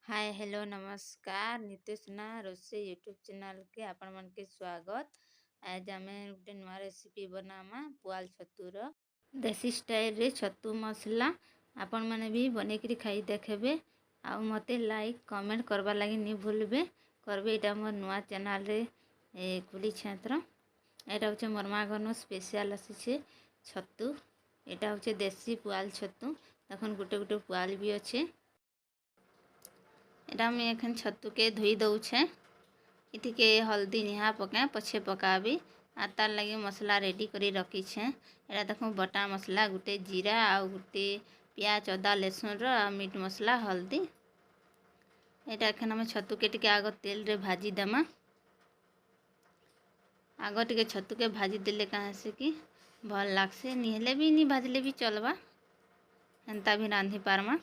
Hi hello नमस्कार नित्यसुना रोसे YouTube channel के आपण मन के स्वागत। आज आम गोटे नुआ रेसिपी बनामा पुआल छतुर देसी स्टाइल रे छतु मसला आपण मैंने भी बने खाई देखेबे। आ मते लाइक कमेंट करवा लगी नहीं भूलबे करबे। यहाँ मोर नुआ चैनल रे खुली छेत्र यहाँ हूँ मोर माँ घर स्पेशल आसी छतु। यहाँ हूँ देसी पुआल छतु देखन गोटे गोटे पुआल भी अच्छे। एटा मैं एखन छतु के धोई दौछे इति के हल्दी निहा पके पछे पकाबी आ तार लगे मसला रेडी करी रखी छे। एटा देखो बटा मसला गुटे जीरा आ गुटे प्याज अदा लहसुन रो मीट मसला हल्दी। एटा एखन हम छतु के टिके आग तेल रे भाजी देमा। आग टिके छतु के भाजी देले कहाँ से कि भल लागसे निहले भी नहीं भाजले भी चलबा हेन्ता भी रांधी पारमा।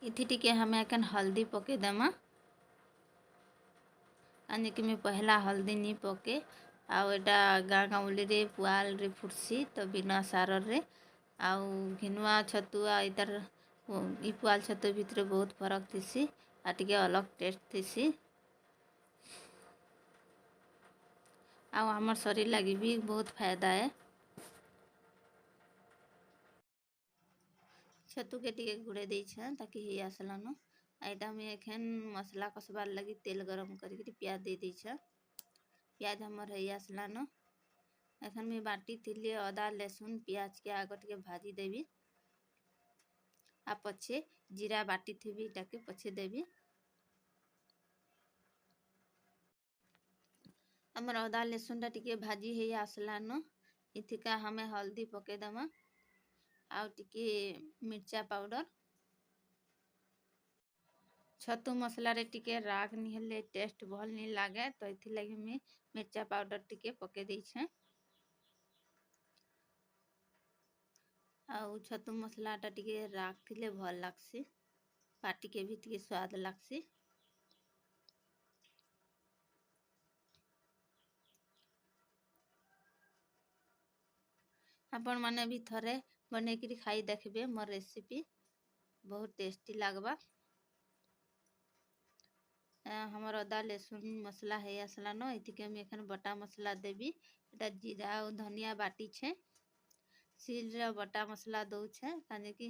इथि टिके हमें एखन हल्दी पके देमा कानी कि मैं पहला हल्दी नहीं पके आउ एटा गाँ गाँवली रे पुआल रे फुटसी तो बिना सार रे आउ घिनुआ छतु इतार इ पुआल छतु भितर बहुत फरक थीसी आ टिके अलग टेस्ट थीसी आउ हमर शरीर लगी भी बहुत फायदा है। छतु के टिके गुड़े देछे ताकि ही आसलानो। आइटा में एखन मसला कसबार लगी तेल गरम करके प्याज दे देछे। प्याज हमर है आसलानो। एखन मैं बाटी थिली अदा लहसुन प्याज के आग टिके भाजी देवी आ पछे जीरा बाटी थी ताके पछे देवी। हमर अदा लहसुन टिके भाजी है आसलानो। इथिका हमें हल्दी पके दमा आउ टिके मिर्चा पाउडर। छतु मसला रे टिके राग नहीं हेले टेस्ट भल नहीं लागे तो इथि लगी मैं मिर्चा पाउडर टिके पके देछे। आउ छतु मसला टा टिके राग थिले भल लागसी पाटी के भी टिके स्वाद लागसी। आपण माने भी थरे बने करी खाई देखबे मोर रेसिपी बहुत टेस्टी लागबा। हमर अदा लहसुन मसला है आसलानो। इति के मैं एखन बटा मसला देवी एटा जीरा और धनिया बाटी छे सील रे बटा मसला दउछे काने कि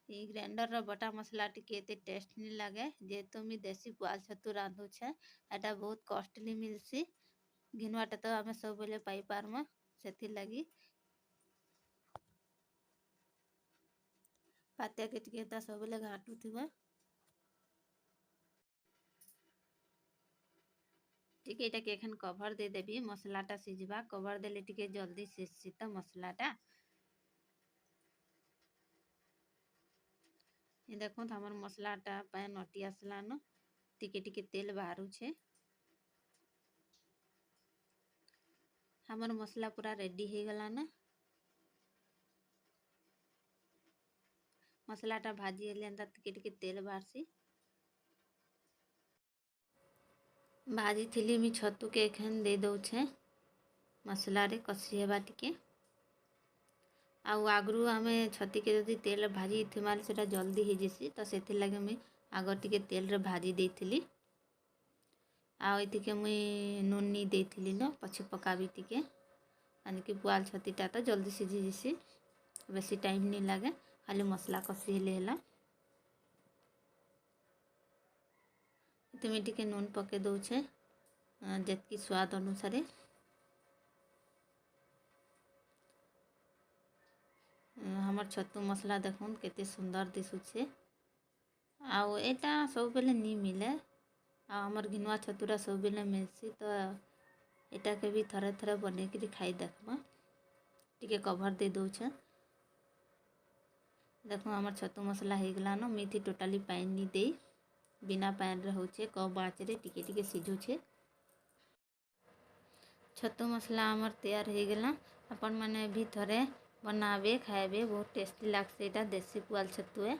ग्राइंडर रो बटा मसला टिके एते टेस्ट नहीं लागे जेहेतु मैं देसी पुआल छतु रांधु छे। एटा बहुत कॉस्टली मिलसी घिनुआटा तो आमे सब बेले पाई पारमा सेथि लगी पातिया के टिके ता सब बेले घाटू थिबा टिके एटा के एखन कवर दे देबी मसलाटा सिझबा कवर देले टिके जल्दी सिझसी त मसलाटा। ये देखो हमर मसलाटा पैन अटी आसलानो टिके टिके तेल बाहरु छे। हमर मसला पूरा रेडी हो गला ना। मसलाटा भाजी हेले टिके टिके तेल बाहरसी भाजी थिली मी छतु के एखन दे दउछे मसला रे कसी हेबा टिके। आउ आगरू आमे छती के जदि तेल भाजी थिमाले सेटा जल्दी हो जेसी तो सेथि लगे मैं आग टिके तेल रे भाजी देइथिली। आउ इति के मुई नून नी देइथिली न पछे पकाबी टिके यानी कि पुआल छतीटा तो जल्दी सिझी जेसी बेसी टाइम नहीं लागे खाली मसला कसी हेले हेला। इति में टिके नून पके दउछे जेतकी स्वाद अनुसार। हमर छतु मसला देखुन केते सुंदर दिसुछे आउ एटा सब बेले नहीं मिले आ हमर घिनुआ छतुरा सब बेले मिलसी तो एटा के भी थरे थरे बने करी खाई देखमा टिके कवर दे दउछे। देखो हमर छतु मसला हो गला न मेथी टोटाली पानी नहीं दे बिना पानी रे होछे कम आँच रे टिके टिके सिझुछे। छतु मसला हमर तैयार हो गला अपन माने भी थरे बनाबे खाएबे बहुत टेस्टी लागसे। एटा देसी पुआल छतु है।